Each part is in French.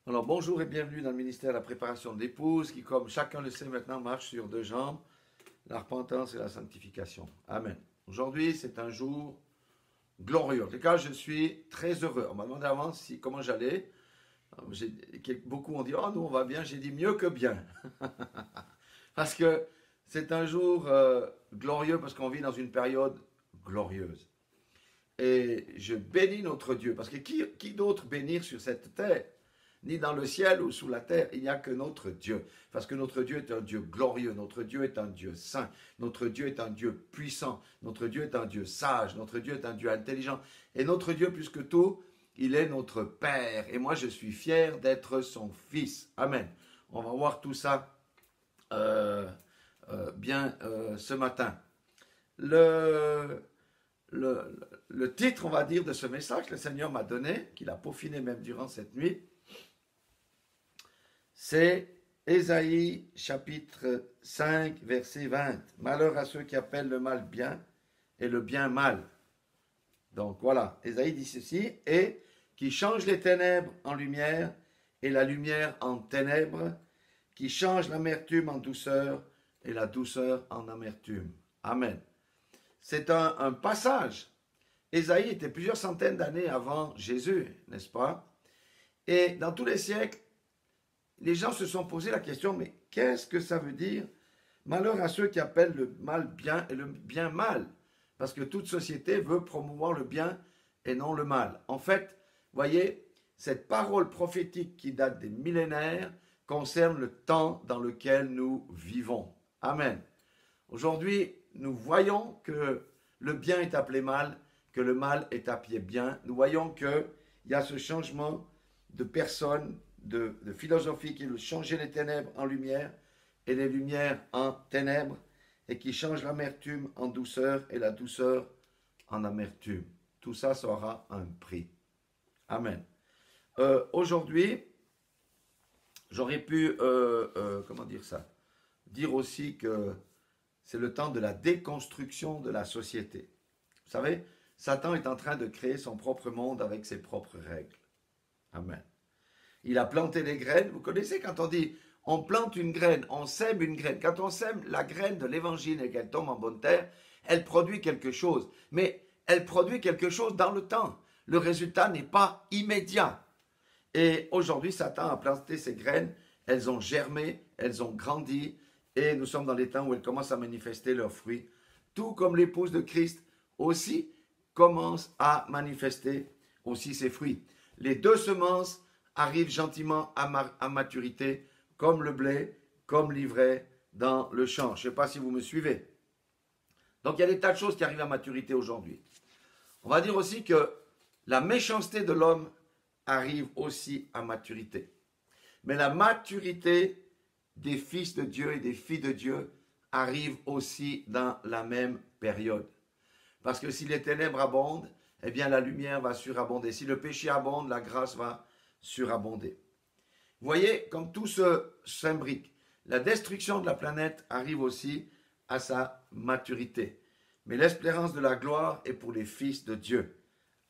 Alors bonjour et bienvenue dans le ministère de la préparation de l'épouse qui, comme chacun le sait maintenant, marche sur deux jambes, la repentance et la sanctification. Amen. Aujourd'hui, c'est un jour glorieux. En tout cas, je suis très heureux. On m'a demandé avant comment j'allais. Beaucoup ont dit, oh nous on va bien. J'ai dit mieux que bien. Parce que c'est un jour glorieux parce qu'on vit dans une période glorieuse. Et je bénis notre Dieu. Parce que qui d'autre bénir sur cette terre? Ni dans le ciel ou sous la terre, il n'y a que notre Dieu. Parce que notre Dieu est un Dieu glorieux, notre Dieu est un Dieu saint, notre Dieu est un Dieu puissant, notre Dieu est un Dieu sage, notre Dieu est un Dieu intelligent. Et notre Dieu, plus que tout, il est notre Père. Et moi, je suis fier d'être son Fils. Amen. On va voir tout ça ce matin. Le titre, on va dire, de ce message que le Seigneur m'a donné, qu'il a peaufiné même durant cette nuit, c'est Ésaïe chapitre 5, verset 20. Malheur à ceux qui appellent le mal bien et le bien mal. Donc voilà, Ésaïe dit ceci, et qui change les ténèbres en lumière et la lumière en ténèbres, qui change l'amertume en douceur et la douceur en amertume. Amen. C'est un passage. Ésaïe était plusieurs centaines d'années avant Jésus, n'est-ce pas? Et dans tous les siècles, les gens se sont posé la question, mais qu'est-ce que ça veut dire? Malheur à ceux qui appellent le mal bien et le bien mal. Parce que toute société veut promouvoir le bien et non le mal. En fait, voyez, cette parole prophétique qui date des millénaires concerne le temps dans lequel nous vivons. Amen. Aujourd'hui, nous voyons que le bien est appelé mal, que le mal est appelé bien. Nous voyons qu'il y a ce changement de personnes, de philosophie qui veut changer les ténèbres en lumière et les lumières en ténèbres et qui change l'amertume en douceur et la douceur en amertume. Tout ça aura un prix. Amen. Aujourd'hui, j'aurais pu, dire aussi que c'est le temps de la déconstruction de la société. Vous savez, Satan est en train de créer son propre monde avec ses propres règles. Amen. Il a planté des graines. Vous connaissez quand on dit on plante une graine, on sème une graine. Quand on sème la graine de l'évangile et qu'elle tombe en bonne terre, elle produit quelque chose. Mais elle produit quelque chose dans le temps. Le résultat n'est pas immédiat. Et aujourd'hui, Satan a planté ces graines. Elles ont germé, elles ont grandi. Et nous sommes dans les temps où elles commencent à manifester leurs fruits. Tout comme l'épouse de Christ aussi commence à manifester aussi ses fruits. Les deux semences arrivent gentiment à maturité, comme le blé, comme l'ivraie dans le champ. Je ne sais pas si vous me suivez. Donc il y a des tas de choses qui arrivent à maturité aujourd'hui. On va dire aussi que la méchanceté de l'homme arrive aussi à maturité. Mais la maturité des fils de Dieu et des filles de Dieu arrive aussi dans la même période. Parce que si les ténèbres abondent, eh bien la lumière va surabonder. Si le péché abonde, la grâce va surabonder. Vous voyez, comme tout s'imbrique, la destruction de la planète arrive aussi à sa maturité. Mais l'espérance de la gloire est pour les fils de Dieu,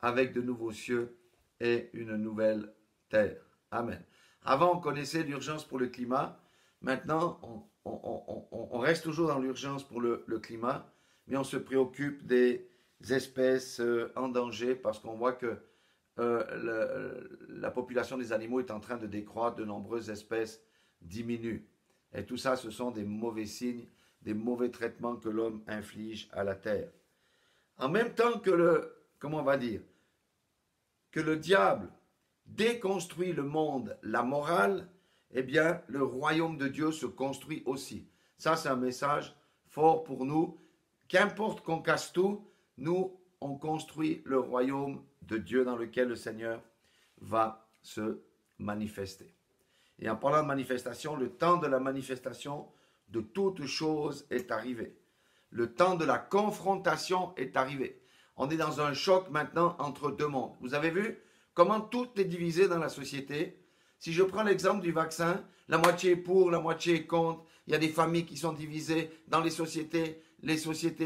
avec de nouveaux cieux et une nouvelle terre. Amen. Avant, on connaissait l'urgence pour le climat. Maintenant, on reste toujours dans l'urgence pour le climat, mais on se préoccupe des espèces en danger parce qu'on voit que la population des animaux est en train de décroître, de nombreuses espèces diminuent. Et tout ça, ce sont des mauvais signes, des mauvais traitements que l'homme inflige à la terre. En même temps que que le diable déconstruit le monde, la morale, eh bien, le royaume de Dieu se construit aussi. Ça, c'est un message fort pour nous. Qu'importe qu'on casse tout, nous, on construit le royaume de Dieu dans lequel le Seigneur va se manifester. Et en parlant de manifestation, le temps de la manifestation de toutes choses est arrivé. Le temps de la confrontation est arrivé. On est dans un choc maintenant entre deux mondes. Vous avez vu comment tout est divisé dans la société? Si je prends l'exemple du vaccin, la moitié est pour, la moitié est contre. Il y a des familles qui sont divisées dans les sociétés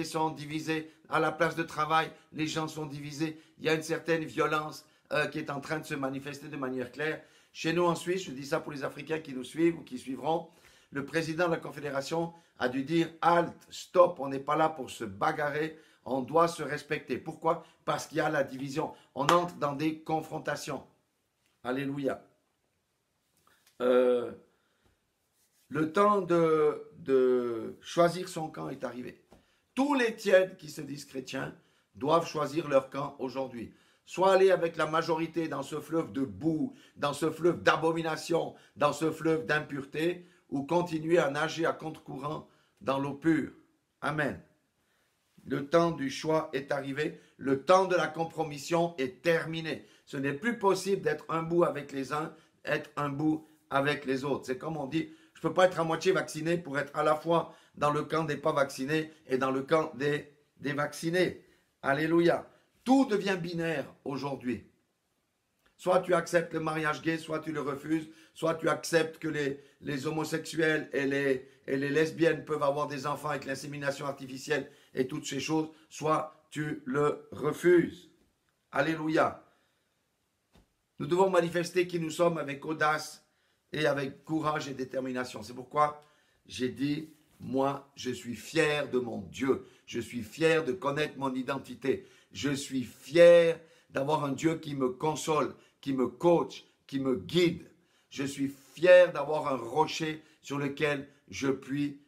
sont divisées à la place de travail, les gens sont divisés. Il y a une certaine violence qui est en train de se manifester de manière claire. Chez nous en Suisse, je dis ça pour les Africains qui nous suivent ou qui suivront, le président de la Confédération a dû dire « Halt, stop, on n'est pas là pour se bagarrer, on doit se respecter ». Pourquoi? Parce qu'il y a la division. On entre dans des confrontations. Alléluia. Le temps de choisir son camp est arrivé. Tous les tièdes qui se disent chrétiens doivent choisir leur camp aujourd'hui. Soit aller avec la majorité dans ce fleuve de boue, dans ce fleuve d'abomination, dans ce fleuve d'impureté, ou continuer à nager à contre-courant dans l'eau pure. Amen. Le temps du choix est arrivé. Le temps de la compromission est terminé. Ce n'est plus possible d'être un bout avec les uns, être un bout avec les autres. C'est comme on dit, je ne peux pas être à moitié vacciné pour être à la fois dans le camp des pas vaccinés et dans le camp des vaccinés. Alléluia. Tout devient binaire aujourd'hui. Soit tu acceptes le mariage gay, soit tu le refuses, soit tu acceptes que les homosexuels et les lesbiennes peuvent avoir des enfants avec l'insémination artificielle et toutes ces choses, soit tu le refuses. Alléluia. Nous devons manifester qui nous sommes avec audace et avec courage et détermination. C'est pourquoi j'ai dit, moi, je suis fier de mon Dieu. Je suis fier de connaître mon identité. Je suis fier d'avoir un Dieu qui me console, qui me coach, qui me guide. Je suis fier d'avoir un rocher sur lequel je puis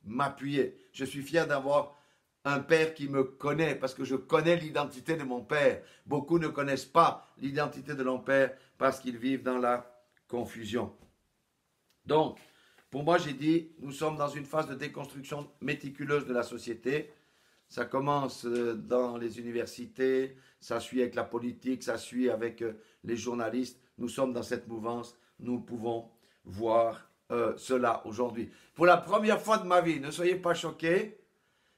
m'appuyer. Je suis fier d'avoir un père qui me connaît parce que je connais l'identité de mon père. Beaucoup ne connaissent pas l'identité de leur père parce qu'ils vivent dans la confusion. Donc, pour moi, j'ai dit, nous sommes dans une phase de déconstruction méticuleuse de la société. Ça commence dans les universités, ça suit avec la politique, ça suit avec les journalistes. Nous sommes dans cette mouvance. Nous pouvons voir cela aujourd'hui. Pour la première fois de ma vie, ne soyez pas choqués,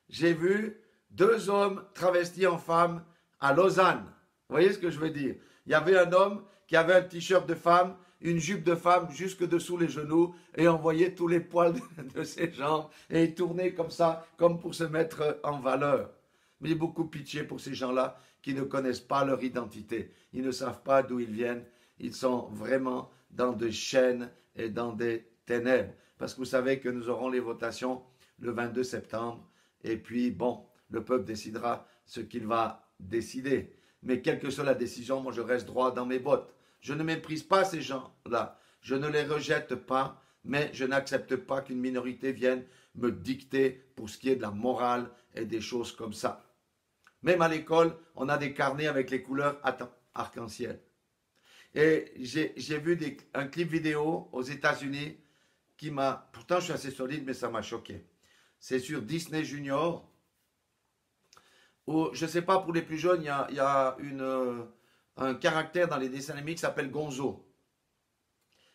j'ai vu 2 hommes travestis en femmes à Lausanne. Vous voyez ce que je veux dire? Il y avait un homme qui avait un t-shirt de femme, une jupe de femme jusque dessous les genoux et on voyait tous les poils de ses jambes et il tournait comme ça, comme pour se mettre en valeur. Mais j'ai beaucoup pitié pour ces gens-là qui ne connaissent pas leur identité. Ils ne savent pas d'où ils viennent. Ils sont vraiment dans des chaînes et dans des ténèbres. Parce que vous savez que nous aurons les votations le 22 septembre. Et puis, bon, le peuple décidera ce qu'il va décider. Mais quelle que soit la décision, moi je reste droit dans mes bottes. Je ne méprise pas ces gens-là. Je ne les rejette pas, mais je n'accepte pas qu'une minorité vienne me dicter pour ce qui est de la morale et des choses comme ça. Même à l'école, on a des carnets avec les couleurs arc-en-ciel. Et j'ai vu un clip vidéo aux États-Unis qui m'a... Pourtant, je suis assez solide, mais ça m'a choqué. C'est sur Disney Junior. Où, je ne sais pas, pour les plus jeunes, il y a un caractère dans les dessins animés qui s'appelle Gonzo.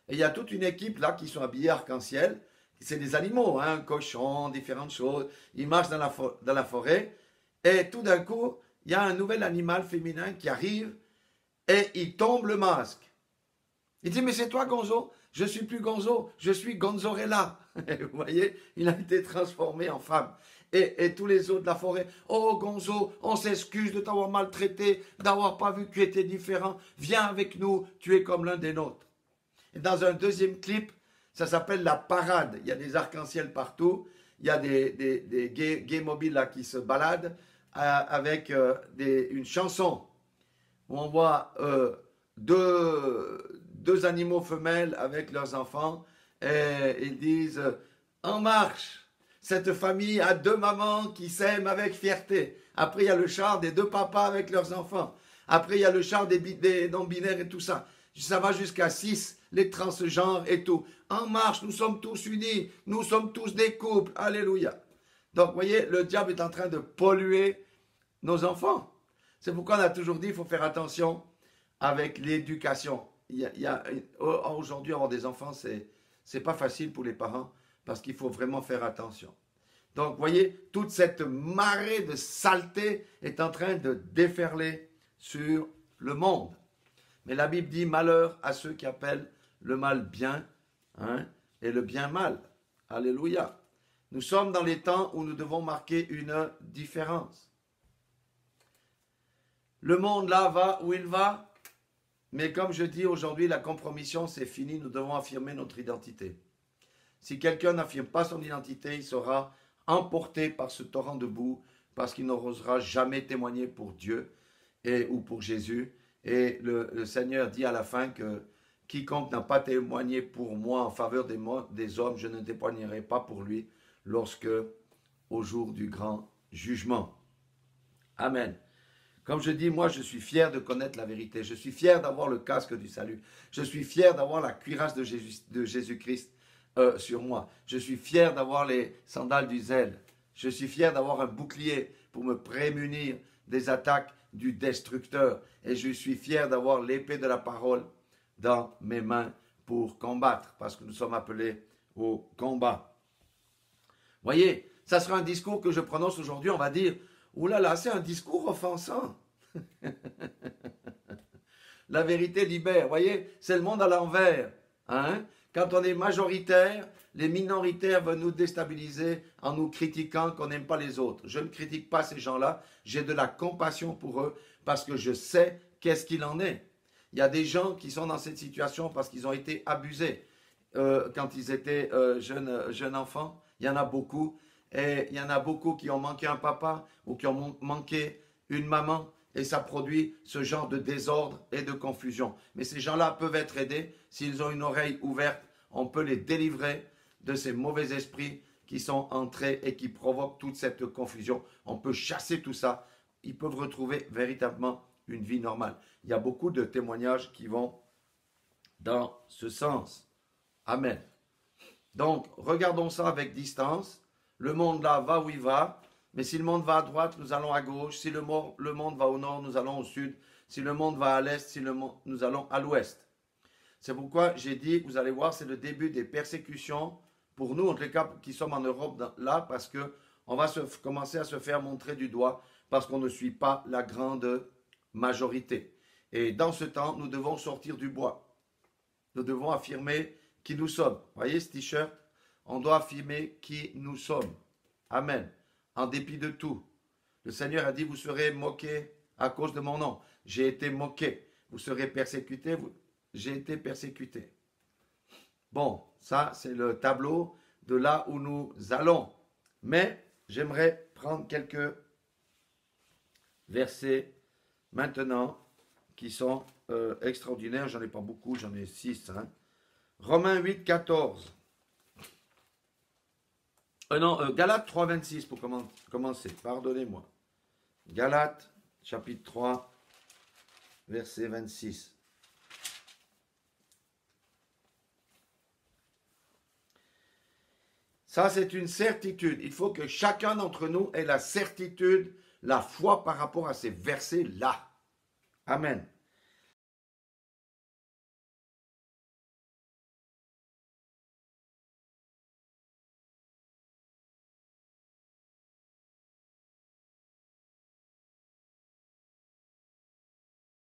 Et il y a toute une équipe là qui sont habillés arc-en-ciel. C'est des animaux, hein, cochons, différentes choses. Ils marchent dans la forêt. Et tout d'un coup, il y a un nouvel animal féminin qui arrive et il tombe le masque. Il dit, mais c'est toi Gonzo? Je suis plus Gonzo, je suis Gonzorella. Vous voyez, il a été transformé en femme. Et tous les autres de la forêt, oh Gonzo, on s'excuse de t'avoir maltraité, d'avoir pas vu que tu étais différent. Viens avec nous, tu es comme l'un des nôtres. Et dans un deuxième clip, ça s'appelle la parade. Il y a des arcs-en-ciel partout. Il y a des gays mobiles là qui se baladent avec une chanson où on voit deux animaux femelles avec leurs enfants et ils disent « En marche !» Cette famille a 2 mamans qui s'aiment avec fierté. Après, il y a le char des 2 papas avec leurs enfants. Après, il y a le char des non-binaires et tout ça. Ça va jusqu'à 6, les transgenres et tout. En marche, nous sommes tous unis. Nous sommes tous des couples. Alléluia. Donc, vous voyez, le diable est en train de polluer nos enfants. C'est pourquoi on a toujours dit qu'il faut faire attention avec l'éducation. Aujourd'hui, avoir des enfants, c'est pas facile pour les parents parce qu'il faut vraiment faire attention. Donc, vous voyez, toute cette marée de saleté est en train de déferler sur le monde. Mais la Bible dit malheur à ceux qui appellent le mal bien, hein, et le bien mal. Alléluia. Nous sommes dans les temps où nous devons marquer une différence. Le monde là va où il va. Mais comme je dis aujourd'hui, la compromission c'est fini. Nous devons affirmer notre identité. Si quelqu'un n'affirme pas son identité, il sera emporté par ce torrent de boue parce qu'il n'osera jamais témoigner pour Dieu ou pour Jésus. Et le Seigneur dit à la fin que quiconque n'a pas témoigné pour moi en faveur des hommes, je ne témoignerai pas pour lui lorsque, au jour du grand jugement. Amen. Comme je dis, moi je suis fier de connaître la vérité. Je suis fier d'avoir le casque du salut. Je suis fier d'avoir la cuirasse de Jésus-Christ sur moi. Je suis fier d'avoir les sandales du zèle. Je suis fier d'avoir un bouclier pour me prémunir des attaques du destructeur. Et je suis fier d'avoir l'épée de la parole dans mes mains pour combattre, parce que nous sommes appelés au combat. Voyez, ça sera un discours que je prononce aujourd'hui, on va dire, ouh là là, c'est un discours offensant. La vérité libère, voyez, c'est le monde à l'envers. Hein? Quand on est majoritaire, les minoritaires veulent nous déstabiliser en nous critiquant qu'on n'aime pas les autres. Je ne critique pas ces gens-là, j'ai de la compassion pour eux parce que je sais qu'est-ce qu'il en est. Il y a des gens qui sont dans cette situation parce qu'ils ont été abusés quand ils étaient jeunes enfants. Il y en a beaucoup. Et il y en a beaucoup qui ont manqué un papa ou qui ont manqué une maman. Et ça produit ce genre de désordre et de confusion. Mais ces gens-là peuvent être aidés. S'ils ont une oreille ouverte, on peut les délivrer de ces mauvais esprits qui sont entrés et qui provoquent toute cette confusion. On peut chasser tout ça. Ils peuvent retrouver véritablement une vie normale. Il y a beaucoup de témoignages qui vont dans ce sens. Amen. Donc, regardons ça avec distance. Le monde là va où il va. Mais si le monde va à droite, nous allons à gauche. Si le monde va au nord, nous allons au sud. Si le monde va à l'est, nous allons à l'ouest. C'est pourquoi j'ai dit, vous allez voir, c'est le début des persécutions pour nous, en tout cas qui sommes en Europe là, parce qu'on va commencer à se faire montrer du doigt parce qu'on ne suit pas la grande majorité. Et dans ce temps, nous devons sortir du bois. Nous devons affirmer qui nous sommes. Vous voyez ce t-shirt? On doit affirmer qui nous sommes. Amen. En dépit de tout. Le Seigneur a dit, vous serez moqués à cause de mon nom. J'ai été moqué. Vous serez persécutés. J'ai été persécuté. Bon, ça c'est le tableau de là où nous allons. Mais j'aimerais prendre quelques versets maintenant qui sont extraordinaires. J'en ai pas beaucoup, j'en ai 6. Hein. Romains 8, 14. Galates 3, 26 pour commencer. Pardonnez-moi. Galates, chapitre 3, verset 26. Ça, c'est une certitude. Il faut que chacun d'entre nous ait la certitude, la foi par rapport à ces versets-là. Amen.